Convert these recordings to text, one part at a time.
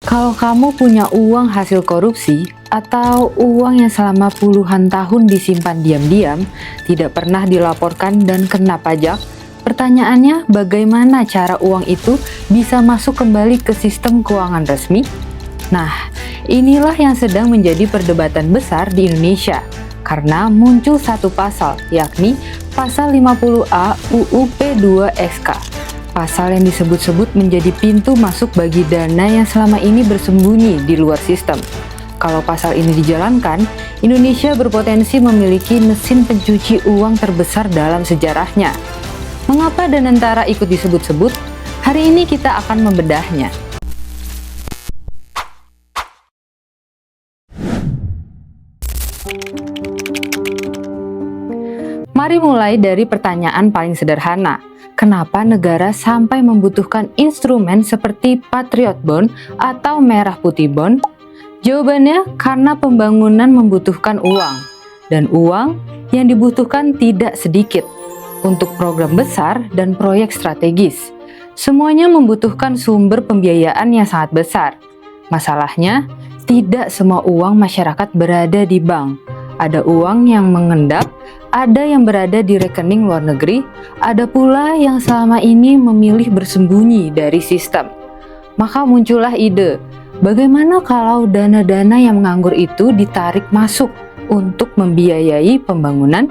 Kalau kamu punya uang hasil korupsi atau uang yang selama puluhan tahun disimpan diam-diam, tidak pernah dilaporkan dan kena pajak, pertanyaannya bagaimana cara uang itu bisa masuk kembali ke sistem keuangan resmi? Nah, inilah yang sedang menjadi perdebatan besar di Indonesia karena muncul satu pasal, yakni Pasal 50A UU P2SK. Pasal yang disebut-sebut menjadi pintu masuk bagi dana yang selama ini bersembunyi di luar sistem. Kalau pasal ini dijalankan, Indonesia berpotensi memiliki mesin pencuci uang terbesar dalam sejarahnya. Mengapa Danantara ikut disebut-sebut? Hari ini kita akan membedahnya. Mari mulai dari pertanyaan paling sederhana. Kenapa negara sampai membutuhkan instrumen seperti Patriot Bond atau Merah Putih Bond? Jawabannya karena pembangunan membutuhkan uang. Dan uang yang dibutuhkan tidak sedikit untuk program besar dan proyek strategis. Semuanya membutuhkan sumber pembiayaan yang sangat besar. Masalahnya, tidak semua uang masyarakat berada di bank. Ada uang yang mengendap, ada yang berada di rekening luar negeri, ada pula yang selama ini memilih bersembunyi dari sistem. Maka muncullah ide, bagaimana kalau dana-dana yang menganggur itu ditarik masuk untuk membiayai pembangunan?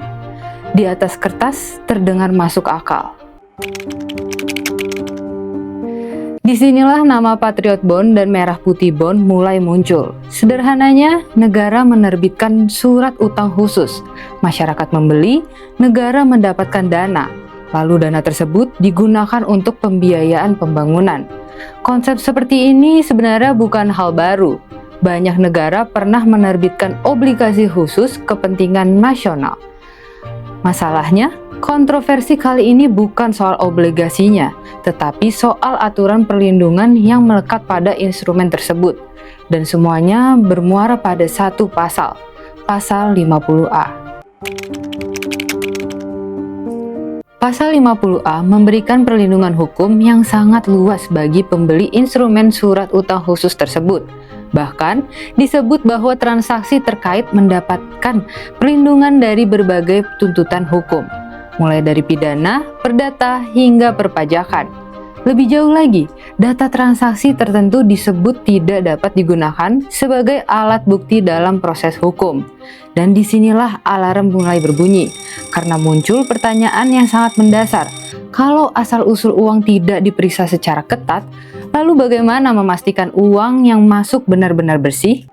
Di atas kertas terdengar masuk akal. Disinilah nama Patriot Bond dan Merah Putih Bond mulai muncul. Sederhananya, negara menerbitkan surat utang khusus. Masyarakat membeli, negara mendapatkan dana. Lalu dana tersebut digunakan untuk pembiayaan pembangunan. Konsep seperti ini sebenarnya bukan hal baru. Banyak negara pernah menerbitkan obligasi khusus kepentingan nasional. Masalahnya, kontroversi kali ini bukan soal obligasinya, tetapi soal aturan perlindungan yang melekat pada instrumen tersebut. Dan semuanya bermuara pada satu pasal, Pasal 50A. Pasal 50A memberikan perlindungan hukum yang sangat luas bagi pembeli instrumen surat utang khusus tersebut. Bahkan disebut bahwa transaksi terkait mendapatkan perlindungan dari berbagai tuntutan hukum, mulai dari pidana, perdata, hingga perpajakan. Lebih jauh lagi, data transaksi tertentu disebut tidak dapat digunakan sebagai alat bukti dalam proses hukum. Dan disinilah alarm mulai berbunyi, karena muncul pertanyaan yang sangat mendasar. Kalau asal-usul uang tidak diperiksa secara ketat, lalu bagaimana memastikan uang yang masuk benar-benar bersih?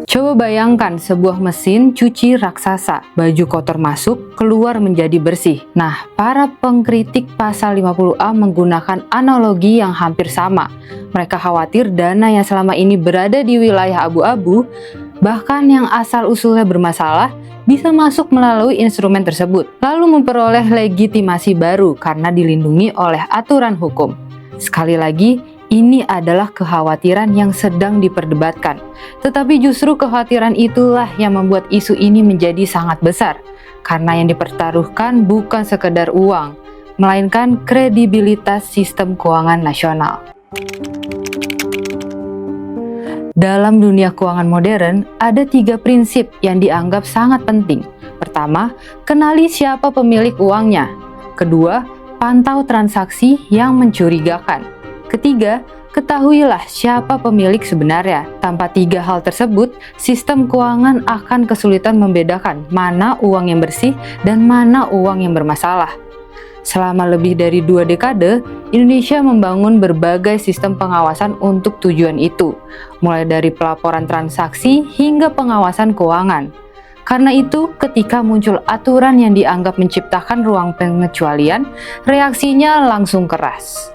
Coba bayangkan sebuah mesin cuci raksasa, baju kotor masuk, keluar menjadi bersih. Nah, para pengkritik pasal 50A menggunakan analogi yang hampir sama. Mereka khawatir dana yang selama ini berada di wilayah abu-abu, bahkan yang asal-usulnya bermasalah, bisa masuk melalui instrumen tersebut, lalu memperoleh legitimasi baru karena dilindungi oleh aturan hukum. Sekali lagi, ini adalah kekhawatiran yang sedang diperdebatkan. Tetapi justru kekhawatiran itulah yang membuat isu ini menjadi sangat besar. Karena yang dipertaruhkan bukan sekedar uang, melainkan kredibilitas sistem keuangan nasional. Dalam dunia keuangan modern, ada 3 prinsip yang dianggap sangat penting. Pertama, kenali siapa pemilik uangnya. Kedua, pantau transaksi yang mencurigakan. Ketiga, ketahuilah siapa pemilik sebenarnya. Tanpa 3 hal tersebut, sistem keuangan akan kesulitan membedakan mana uang yang bersih dan mana uang yang bermasalah. Selama lebih dari 2 dekade, Indonesia membangun berbagai sistem pengawasan untuk tujuan itu, mulai dari pelaporan transaksi hingga pengawasan keuangan. Karena itu, ketika muncul aturan yang dianggap menciptakan ruang pengecualian, reaksinya langsung keras.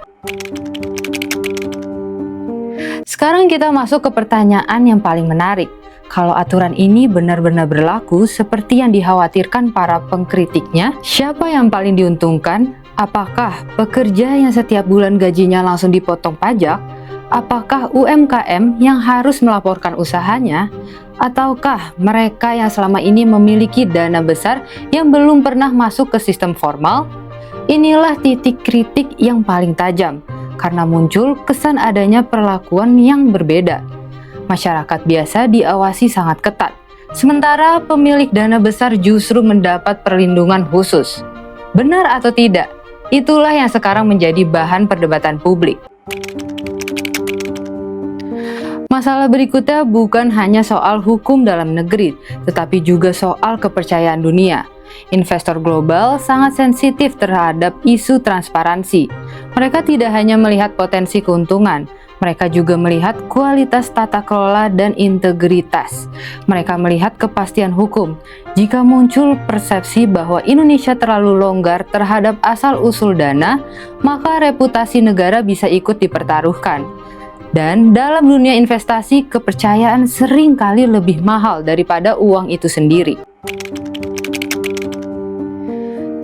Sekarang kita masuk ke pertanyaan yang paling menarik. Kalau aturan ini benar-benar berlaku seperti yang dikhawatirkan para pengkritiknya, siapa yang paling diuntungkan? Apakah pekerja yang setiap bulan gajinya langsung dipotong pajak? Apakah UMKM yang harus melaporkan usahanya? Ataukah mereka yang selama ini memiliki dana besar yang belum pernah masuk ke sistem formal? Inilah titik kritik yang paling tajam. karena muncul kesan adanya perlakuan yang berbeda. Masyarakat biasa diawasi sangat ketat, sementara pemilik dana besar justru mendapat perlindungan khusus. Benar atau tidak? Itulah yang sekarang menjadi bahan perdebatan publik. Masalah berikutnya bukan hanya soal hukum dalam negeri, tetapi juga soal kepercayaan dunia. Investor global sangat sensitif terhadap isu transparansi. Mereka tidak hanya melihat potensi keuntungan, mereka juga melihat kualitas tata kelola dan integritas. Mereka melihat kepastian hukum. Jika muncul persepsi bahwa Indonesia terlalu longgar terhadap asal-usul dana, maka reputasi negara bisa ikut dipertaruhkan. Dan dalam dunia investasi, kepercayaan sering kali lebih mahal daripada uang itu sendiri.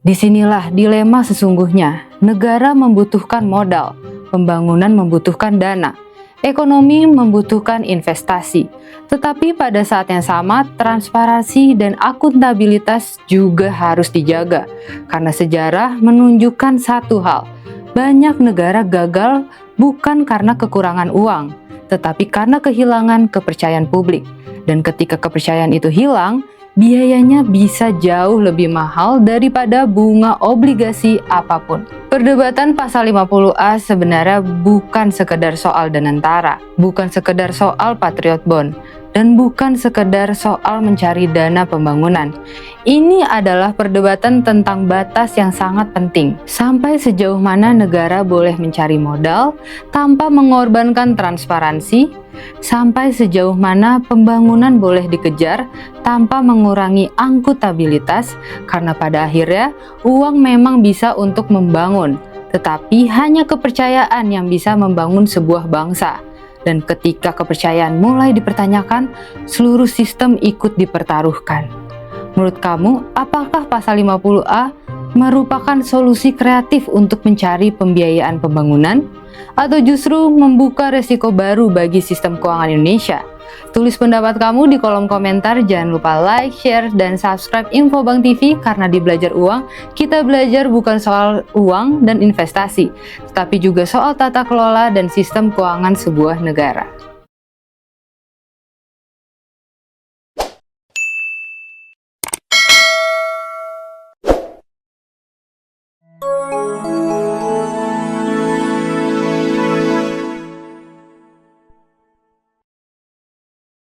Disinilah dilema sesungguhnya. Negara membutuhkan modal, pembangunan membutuhkan dana, ekonomi membutuhkan investasi. Tetapi pada saat yang sama, transparansi dan akuntabilitas juga harus dijaga. Karena sejarah menunjukkan satu hal, banyak negara gagal bukan karena kekurangan uang, tetapi karena kehilangan kepercayaan publik. Dan ketika kepercayaan itu hilang, biayanya bisa jauh lebih mahal daripada bunga obligasi apapun. Perdebatan pasal 50A sebenarnya bukan sekedar soal Danantara, bukan sekedar soal Patriot Bond, dan bukan sekedar soal mencari dana pembangunan. Ini adalah perdebatan tentang batas yang sangat penting. Sampai sejauh mana negara boleh mencari modal tanpa mengorbankan transparansi, sampai sejauh mana pembangunan boleh dikejar tanpa mengurangi akuntabilitas, karena pada akhirnya uang memang bisa untuk membangun, tetapi hanya kepercayaan yang bisa membangun sebuah bangsa. Dan ketika kepercayaan mulai dipertanyakan, seluruh sistem ikut dipertaruhkan. Menurut kamu, apakah pasal 50A merupakan solusi kreatif untuk mencari pembiayaan pembangunan? Atau justru membuka resiko baru bagi sistem keuangan Indonesia? Tulis pendapat kamu di kolom komentar, jangan lupa like, share, dan subscribe Infobank TV karena di Belajar Uang, kita belajar bukan soal uang dan investasi, tetapi juga soal tata kelola dan sistem keuangan sebuah negara.